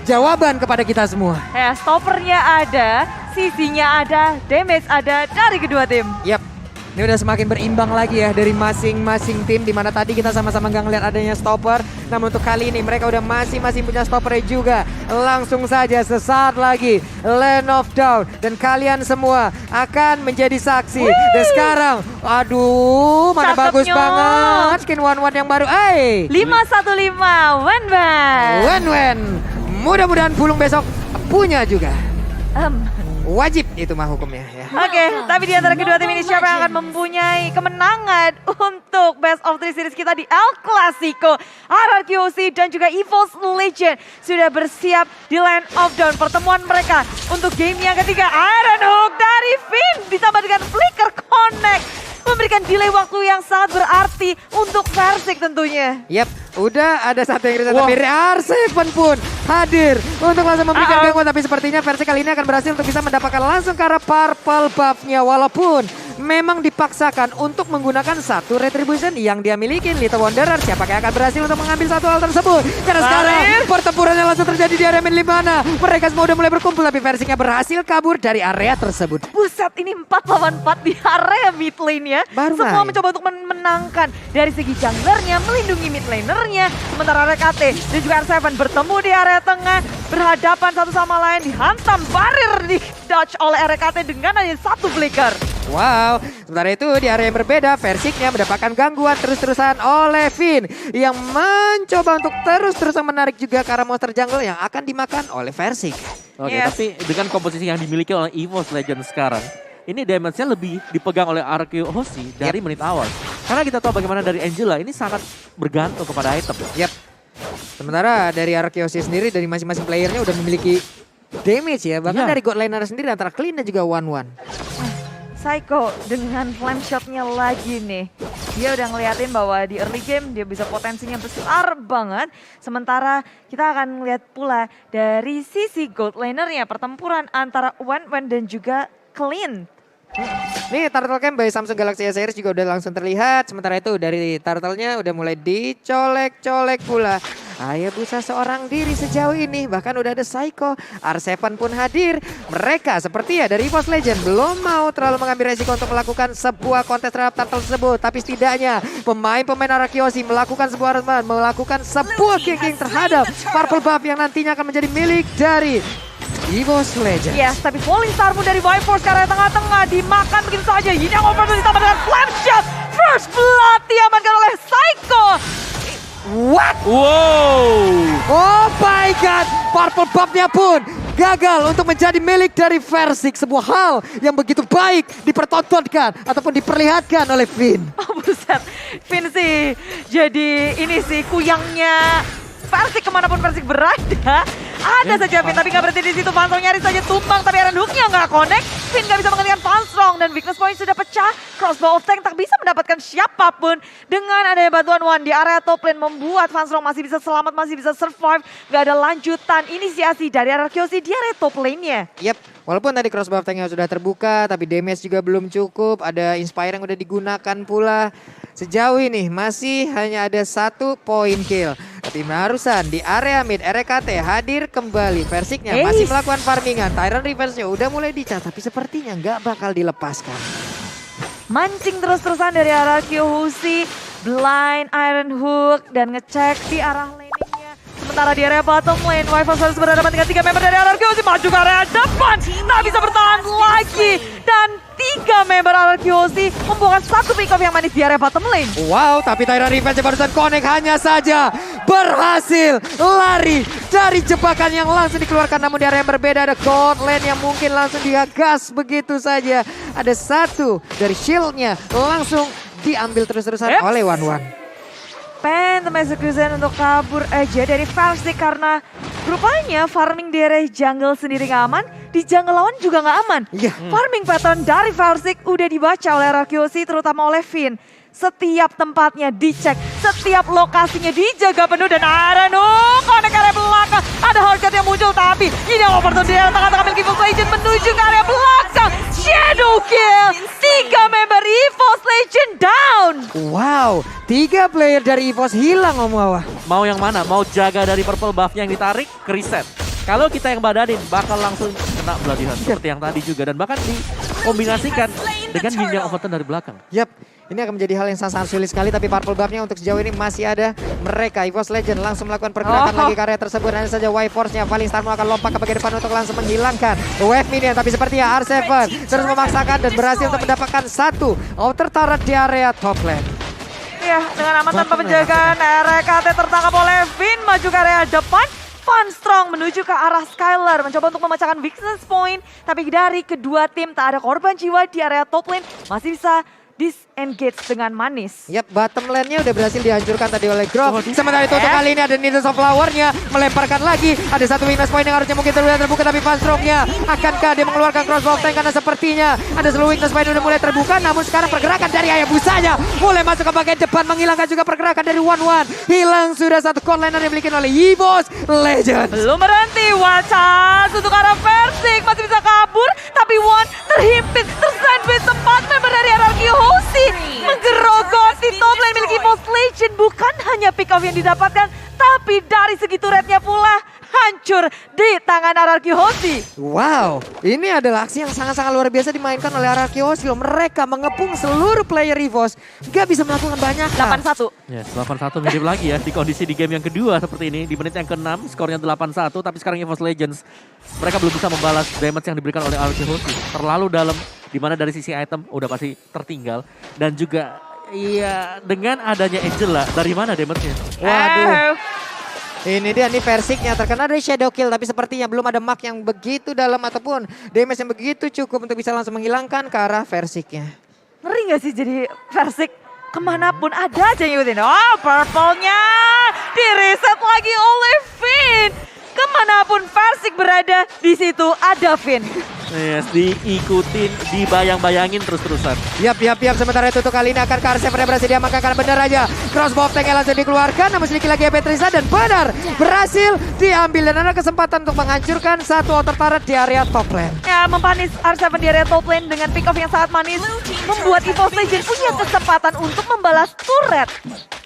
jawaban kepada kita semua. Ya, stoppernya ada, sisinya ada, damage ada dari kedua tim. Yap. Ini udah semakin berimbang lagi ya dari masing-masing tim. Dimana tadi kita sama-sama nggak ngeliat adanya stopper. Namun untuk kali ini mereka udah masing-masing punya stoppernya juga. Langsung saja sesaat lagi Land of Dawn. Dan kalian semua akan menjadi saksi. Dan sekarang, aduh mana bagus Cakepnya. banget skin One yang baru. 515 Wenban. Wen. Mudah-mudahan Pulung besok punya juga. Wajib itu mah hukumnya ya. Oke, tapi di antara kedua tim ini siapa yang akan mempunyai kemenangan untuk Best of 3 series kita di El Clasico? RRQC dan juga EVOS Legend sudah bersiap di Land of Dawn. Pertemuan mereka untuk game yang ketiga. Iron Hook dari Finn ditambah dengan Flicker Connect. Memberikan delay waktu yang sangat berarti untuk Versik tentunya. Yap, udah ada satu yang reset tapi R7 pun hadir untuk langsung memberikan gangguan. Tapi sepertinya versi kali ini akan berhasil untuk bisa mendapatkan langsung ke arah purple buff-nya. Walaupun memang dipaksakan untuk menggunakan satu retribution yang dia miliki. Little Wanderer siapakah yang akan berhasil untuk mengambil satu hal tersebut. Karena sekarang pertempurannya langsung terjadi di area mid lane mana. Mereka semua udah mulai berkumpul tapi versinya berhasil kabur dari area tersebut. Buset, ini 4 lawan 4 di area mid lane ya. Baru Semua main. mencoba untuk menangkan dari segi junglernya, melindungi mid lanernya. Sementara RKT dan juga R7 bertemu di area tengah. Berhadapan satu sama lain, dihantam barir di dodge oleh RKT dengan hanya satu flicker. Wow, sementara itu di area yang berbeda, Versiknya mendapatkan gangguan terus-terusan oleh Finn yang mencoba untuk terus-terusan menarik juga ke arah monster jungle yang akan dimakan oleh Versik. Oke, Yes. tapi dengan komposisi yang dimiliki oleh EVOS Legend sekarang, ini damage-nya lebih dipegang oleh RRQC dari menit awal. Karena kita tahu bagaimana dari Angela, ini sangat bergantung kepada item. Yap. Sementara dari RQC sendiri, dari masing-masing playernya udah memiliki damage ya. Bahkan Iya. dari God Laner sendiri antara clean dan juga 1-1. Psycho dengan flame shotnya lagi nih. Dia udah ngeliatin bahwa di early game dia bisa potensinya besar banget. Sementara kita akan ngeliat pula dari sisi gold lanernya pertempuran antara Wen dan juga Clean. Nih Turtle Camp by Samsung Galaxy S series juga udah langsung terlihat. Sementara itu dari Turtle-nya udah mulai dicolek-colek pula. Hayabusa seorang diri sejauh ini. Bahkan udah ada Psycho, R7 pun hadir. Mereka seperti ya dari EVOS Legend belum mau terlalu mengambil resiko untuk melakukan sebuah kontes terhadap Turtle tersebut. Tapi setidaknya pemain-pemain RRQC melakukan sebuah king terhadap Purple Buff yang nantinya akan menjadi milik dari EVOS Legend. Yes, tapi falling star pun dari Viforce ke area tengah-tengah dimakan begitu saja. Yin yang overdose ditambah dengan flame shot. First blood diamankan oleh Psycho. What? Wow! Oh my god, Purple Buff-nya pun gagal untuk menjadi milik dari Versik. Sebuah hal yang begitu baik dipertontonkan ataupun diperlihatkan oleh Finn. Oh buset, Finn sih jadi ini sih kuyangnya Versik kemanapun Versik berada. Ada saja Finn tapi gak berhenti di situ. Fansong nyaris saja tumbang tapi Iron Hook-nya gak connect. Finn gak bisa menghentikan Fansong dan weakness point sudah pecah. Crossbow of Tank tak bisa mendapatkan siapapun. Dengan adanya bantuan One di area top lane membuat Fansong masih bisa selamat, masih bisa survive. Gak ada lanjutan inisiasi dari RRQC di area top lane-nya. Yep, walaupun tadi crossbow tanknya sudah terbuka tapi damage juga belum cukup. Ada Inspire yang udah digunakan pula. Sejauh ini masih hanya ada 1 point kill. Tapi barusan di area mid RKT hadir kembali. Versiknya masih melakukan farmingan. Tyrant Reverse-nya udah mulai dicas tapi sepertinya nggak bakal dilepaskan. Mancing terus-terusan dari RRQC, blind Iron Hook dan ngecek di arah laningnya. Sementara di area bottom lane, Viforce harus berhadapan dengan 3 member dari RRQC maju ke area depan. Nah bisa bertahan lagi dan 3 member RRQC membuahkan 1 pick off yang manis di area bottom lane. Wow, tapi Tyrant Revenge barusan connect hanya saja berhasil lari dari jebakan yang langsung dikeluarkan. Namun di area yang berbeda ada God Lane yang mungkin langsung dihagas begitu saja. Ada 1 dari shieldnya langsung diambil terus-terusan oleh One. Phantom Execution untuk kabur aja dari Versik karena rupanya farming di area jungle sendiri gak aman, di jungle lawan juga gak aman. Iya. Farming pattern dari Versik udah dibaca oleh RRQC terutama oleh Finn. Setiap tempatnya dicek, setiap lokasinya dijaga penuh dan connect area belakang. Ada hardcut yang muncul tapi ini yang opportunity di tengah-tengah milik EVOS Legend menuju ke area belakang. Shadow kill, 3 member EVOS Legend down. Wow, 3 player dari EVOS hilang Om Wawa. Mau yang mana? Mau jaga dari purple buff-nya yang ditarik ke reset? Kalau kita yang badanin bakal langsung kena Bloody Hand seperti yang tadi juga. Dan bahkan dikombinasikan dengan Yin Yang Overturn dari belakang. Yap, ini akan menjadi hal yang sangat sulit sekali. Tapi Purple Buff-nya untuk sejauh ini masih ada. Mereka, EVOS Legend langsung melakukan pergerakan lagi ke area tersebut. Hanya saja Y-Force-nya, Falling Star akan lompat ke bagian depan untuk langsung menghilangkan wave minion. Tapi sepertinya R7 terus memaksakan dan berhasil untuk mendapatkan satu outer turret di area top lane. Ya, dengan aman tanpa penjagaan, RKT tertangkap oleh Vin, maju ke area depan. Fun Strong menuju ke arah Skylar, mencoba untuk memecahkan weakness point. Tapi dari kedua tim tak ada korban jiwa di area top lane, masih bisa disengage dengan manis. Yap, bottom lane-nya udah berhasil dihancurkan tadi oleh Grok. Sementara itu untuk kali ini ada Needles of Flower-nya melemparkan lagi. Ada satu weakness point yang harusnya mungkin terbuka, tapi Fun Strong-nya akankah dia mengeluarkan crossbow tank karena sepertinya ada seluruh weakness point udah mulai terbuka. Namun sekarang pergerakan dari Hayabusanya mulai masuk ke bagian depan, menghilangkan juga pergerakan dari One. Hilang sudah satu core liner yang dimiliki oleh EVOS Legends. Belum berhenti, Wachas untuk arah Versik masih bisa kabur, tapi One terhimpit, tersandwich tempat member dari RRQ Hoshi menggerogoti top lane milik EVOS Legend. Bukan hanya pick off yang didapatkan, tapi dari segi turretnya pula hancur di tangan RRQ Hoshi. Wow, ini adalah aksi yang sangat-sangat luar biasa dimainkan oleh RRQ Hoshi loh. Mereka mengepung seluruh player EVOS, gak bisa melakukan banyak hal. 8-1. Yes, 8-1 mirip lagi ya di kondisi di game yang kedua seperti ini. Di menit yang ke-6 skornya 8-1, tapi sekarang EVOS Legends mereka belum bisa membalas damage yang diberikan oleh RRQ Hoshi. Terlalu dalam, dimana dari sisi item udah pasti tertinggal. Dan juga iya dengan adanya Angela, dari mana damage-nya? Waduh. Ini dia nih Versiknya terkena dari Shadow Kill, tapi sepertinya belum ada mark yang begitu dalam ataupun damage yang begitu cukup untuk bisa langsung menghilangkan ke arah Versiknya. Ngeri gak sih jadi Versik? Kemanapun ada aja yang ngikutin. Oh, purple-nya di-reset lagi oleh Vin. Kemanapun Versik berada, di situ ada Vin. Yes, diikutin, dibayang-bayangin terus-terusan. Yap. Sementara itu untuk kali ini akan Karsev berhasil diamankan karena benar aja. Crossbow tank langsung dikeluarkan, namun sedikit lagi Petrisa dan benar berhasil diambil. Dan ada kesempatan untuk menghancurkan satu outer turret di area top lane. Ya, mempanis R7 di area top lane dengan pick off yang sangat manis. Membuat EVOS Legend punya kesempatan untuk membalas turret.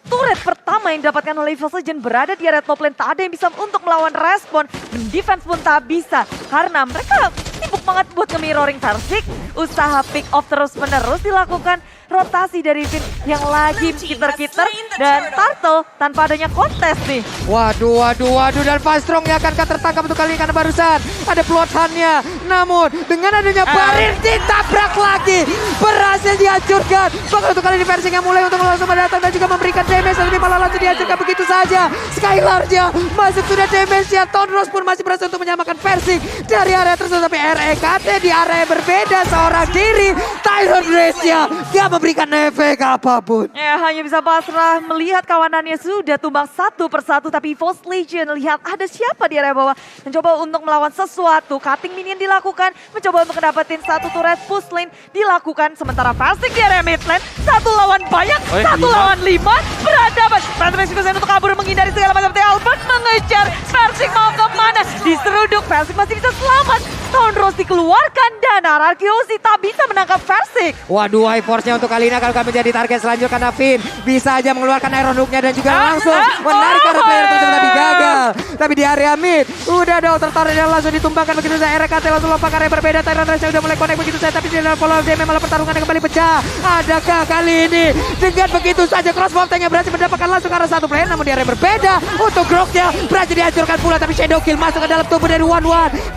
Turret pertama yang didapatkan oleh EVOS Legend berada di area top lane. Tak ada yang bisa untuk melawan respon. Defense pun tak bisa. Karena mereka sibuk banget buat nge-mirroring Versik. Usaha pick off terus-menerus dilakukan. Rotasi dari Vin yang lagi kiter-kiter. Dan Turtle tanpa adanya kontes nih. Waduh. Dan Fast Strong-nya akankah tertangkap untuk kali ini karena barusan ada plot hunt-nya. Namun dengan adanya barir ditabrak lagi. Berhasil dihancurkan. Bahkan untuk kali ini Versik yang mulai untuk langsung mendatang dan juga memberikan damage. Tapi malah langsung dihancurkan begitu saja. Skylar-nya masuk sudah damage-nya. Tonros pun masih berhasil untuk menyamakan Versik dari area tersebut. Tapi REKT di area yang berbeda seorang diri. Tyron Race-nya gak memberikan efek apapun. Ya, hanya bisa pasrah melihat kawanannya sudah tumbang satu persatu. Tapi EVOS Legend lihat ada siapa di area bawah. Mencoba untuk melawan sesuatu. Cutting minion dilakukan. Mencoba untuk dapetin satu turret push lane dilakukan. Sementara Versik di area mid lane. Satu lawan banyak, satu lawan 5. Berhadapan. Patrick juga untuk kabur menghindari segala macam. Albert mengejar. Versik mau kemana? Diseruduk. Versik masih bisa selamat. Tonros dikeluarkan dan RRQ Hoshi tak bisa menangkap Versik. Waduh, High Force-nya untuk kali ini akan menjadi target selanjutnya karena Vin bisa aja mengeluarkan Iron Hook-nya dan juga langsung menarik karena player tersebut tapi gagal. Tapi di area mid udah ada outer turret yang langsung ditumbangkan begitu saja. RKT langsung lompat ke area berbeda. Tyron Race udah mulai connect begitu saja tapi di dalam follow DM malah pertarungan yang kembali pecah. Adakah kali ini dengan begitu saja crossbow tank yang berhasil mendapatkan langsung ke arah satu player namun di area berbeda untuk Grok-nya berhasil dihancurkan pula tapi Shadow Kill masuk ke dalam tubuh dari One.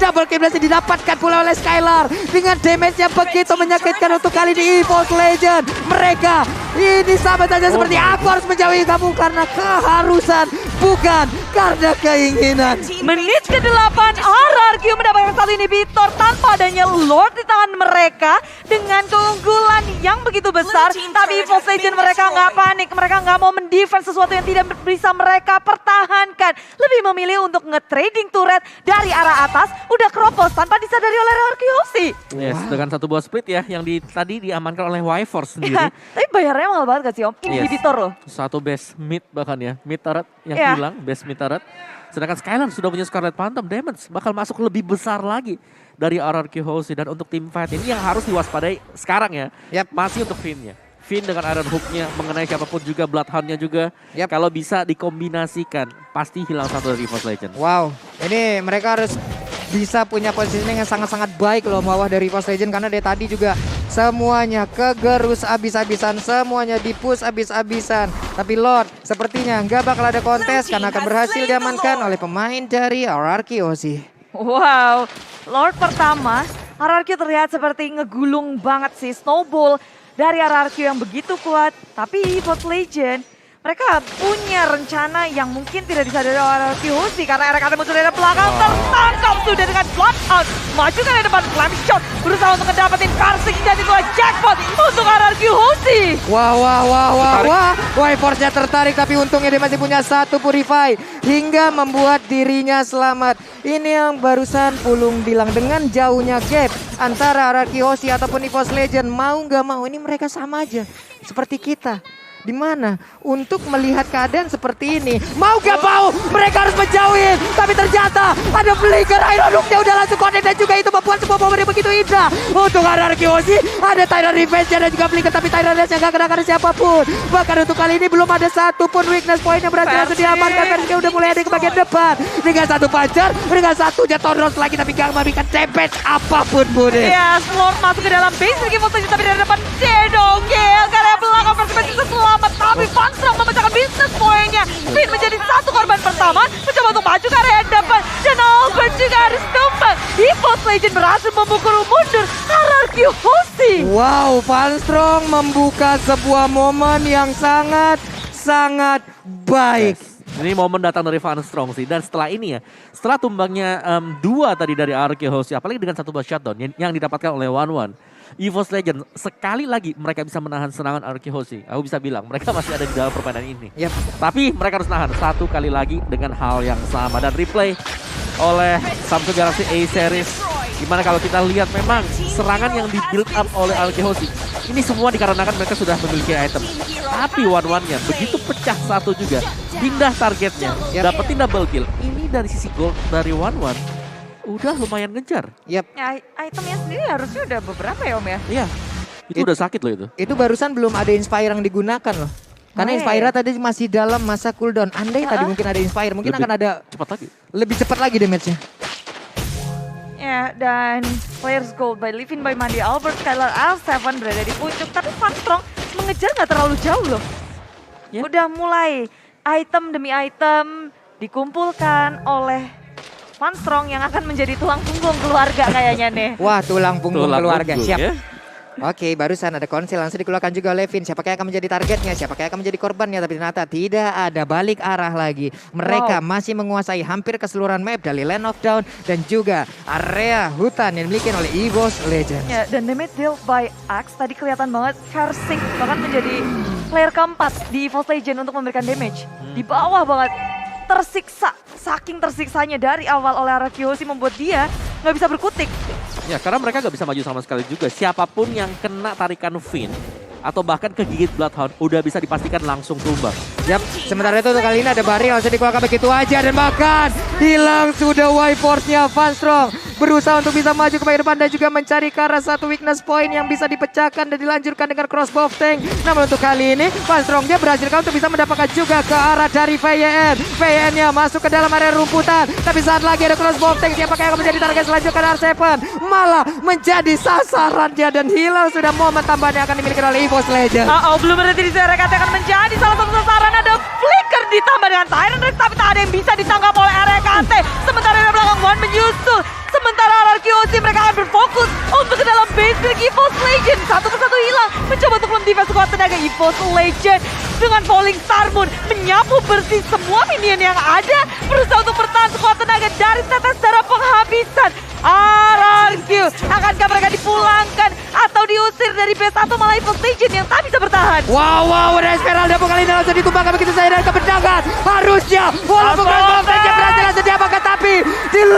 Double kill berhasil didapatkan pula oleh Skylar dengan damage yang begitu menyakitkan untuk kali ini EVOS Legend. Mereka ini sama saja seperti aku harus menjauhi kamu karena keharusan bukan karena keinginan. Menit ke-8 RRQ mendapatkan satu inhibitor tanpa adanya Lord di tangan mereka dengan keunggulan yang begitu besar. Tapi EVOS Legend mereka nggak panik, mereka nggak mau mendefense sesuatu yang tidak bisa mereka pertahankan. Lebih memilih untuk nge-trading turret dari arah atas, udah keropos tanpa disadari oleh RRQ Hoshi. Yes, dengan satu buah split ya yang tadi diamankan oleh Y-Force sendiri. Ya, tapi bayarnya mahal banget gak sih Om? Inhibitor loh. Satu base mid bahkan ya, mid turret yang Iya. hilang, base mid turret. Sedangkan Skylar sudah punya Scarlet Phantom, damage bakal masuk lebih besar lagi dari RRQ Hoshi. Dan untuk tim fight ini yang harus diwaspadai sekarang ya, Yap. masih untuk Vin-nya. Finn dengan Iron Hook-nya mengenai siapapun juga, Bloodhound-nya juga. Yap. Kalau bisa dikombinasikan, pasti hilang satu dari EVOS Legends. Wow, ini mereka harus bisa punya positioning yang sangat-sangat baik loh bawah dari EVOS Legends. Karena dari tadi juga semuanya kegerus abis-abisan, semuanya dipush abis-abisan. Tapi Lord sepertinya nggak bakal ada kontes karena akan berhasil diamankan oleh pemain dari RRQ Ozzy. Wow, Lord pertama, RRQ terlihat seperti ngegulung banget sih. Snowball dari RRQ yang begitu kuat. Tapi EVOS Legend, mereka punya rencana yang mungkin tidak disadari oleh RRQ Ozzy. Karena RRQ muncul dari belakang, tertangkap sudah dengan Bloodhound. Maju ke depan, Flame Shot. Berusaha untuk ngedapetin Karsik dan itulah jackpot untuk RRQ Ozzy. Wah. Force-nya tertarik tapi untungnya dia masih punya satu Purify. Hingga membuat dirinya selamat. Ini yang barusan Pulung bilang dengan jauhnya gap antara RRQ Ozzy ataupun EVOS Legend. Mau nggak mau ini mereka sama aja. Seperti kita. Di mana untuk melihat keadaan seperti ini, mau gak mau mereka harus menjauhin, tapi ternyata ada Flicker. Iron Hook-nya udah langsung connect dan juga itu membuat sebuah momen yang begitu indah untuk RRQ Ozzy. Ada Tyrant Revenge-nya dan juga Flicker, tapi Tyrant Revenge-nya gak kena siapapun. Bahkan untuk kali ini belum ada satupun weakness point yang berhasil langsung diamankan. Persik udah mulai ada ke bagian depan dengan satu pajar, dengan satu Jatoros lagi, tapi gak memberikan damage apapun Bude. Ya, Slorm masuk ke dalam base lagi fotonya, tapi dari depan Shadow Kill. Karena belakang Persik bisa selamat, tapi Fanstrong memecahkan business point-nya. Finn menjadi satu korban pertama, mencoba untuk maju ke area depan, dan Albert juga harus tumbang. EVOS Legend berhasil memukul mundur RRQ Ozzy. Wow, Fanstrong membuka sebuah momen yang sangat baik. Ini momen datang dari Van Strong sih. Dan setelah ini ya, setelah tumbangnya dua tadi dari RRQ Ozzy, apalagi dengan satu shutdown yang didapatkan oleh One, EVOS Legend sekali lagi mereka bisa menahan serangan RRQ Ozzy. Aku bisa bilang mereka masih ada di dalam permainan ini. Yap. Tapi mereka harus nahan satu kali lagi dengan hal yang sama. Dan replay oleh Samsung Galaxy A Series. Dimana kalau kita lihat memang serangan yang di build up oleh RRQ Ozzy, ini semua dikarenakan mereka sudah memiliki item. Tapi One-nya begitu pecah satu juga, pindah targetnya, dapetin double kill. Ini dari sisi gold dari One udah lumayan ngejar. Yap. Ya, itemnya sendiri harusnya udah beberapa ya Om ya? Iya, itu udah sakit loh itu. Itu barusan belum ada Inspire yang digunakan loh. Karena Inspire tadi masih dalam masa cooldown. Andai tadi mungkin ada Inspire, mungkin akan ada cepat lagi. lebih cepat lagi damage-nya. Ya, dan Players Gold by Livin by Mandi Albert Skylar L7 berada di puncak. Tapi Fanstrong mengejar nggak terlalu jauh loh. Ya. Udah mulai item demi item dikumpulkan oleh Fanstrong yang akan menjadi tulang punggung keluarga kayaknya nih. Wah, tulang punggung keluarga. punggung, Siap. ya. Oke, barusan ada konsel langsung dikeluarkan juga oleh Finn. Siapakah yang akan menjadi targetnya? Siapakah yang akan menjadi korbannya? Tapi ternyata tidak ada balik arah lagi. Mereka masih menguasai hampir keseluruhan map dari Land of Dawn dan juga area hutan yang dimiliki oleh EVOS Legends. Ya, dan damage dealt by Axe tadi kelihatan banget Karsik bahkan menjadi player keempat di EVOS Legend untuk memberikan damage. Di bawah banget, tersiksa. Saking tersiksanya dari awal oleh RRQ Ozzy membuat dia nggak bisa berkutik. Ya karena mereka gak bisa maju sama sekali juga. Siapapun yang kena tarikan Finn atau bahkan kegigit Bloodhound udah bisa dipastikan langsung tumbang. Yap, sementara itu untuk kali ini ada Barry langsung dikeluarkan begitu aja dan bahkan hilang sudah Y-Force-nya Fanstrong. Berusaha untuk bisa maju ke bagian depan dan juga mencari ke arah satu weakness point yang bisa dipecahkan dan dilanjutkan dengan crossbow tank. Namun untuk kali ini Fanstrong dia berhasil untuk bisa mendapatkan juga ke arah dari VYN. VYN-nya masuk ke dalam area rumputan. Tapi saat lagi ada crossbow tank, siapakah yang akan menjadi target selanjutnya R7 malah menjadi sasarannya dan hilang sudah momen tambahan yang akan dimiliki oleh EVOS Legends. Belum berhenti di sini, RKT akan menjadi salah satu sasaran. Ada Flicker ditambah dengan Tyrant Rex, tapi tak ada yang bisa ditangkap oleh RKT. Sementara di belakang One menyusul. Sementara RRQ Ozzy mereka akan berfokus untuk ke dalam base milik EVOS Legend. Satu persatu hilang, mencoba untuk mem-defense sekuat tenaga EVOS Legend. Dengan Falling Star Moon menyapu bersih semua minion yang ada. Berusaha untuk bertahan sekuat tenaga dari tetes darah penghabisan. RRQ, akankah mereka dipulangkan atau diusir dari base atau malah EVOS Legend yang tak bisa bertahan? Wow, ada Esmeralda kali ini langsung ditumbangkan begitu saja dan kebendangan. Harusnya walaupun crossbow tank berhasil langsung diamankan tapi di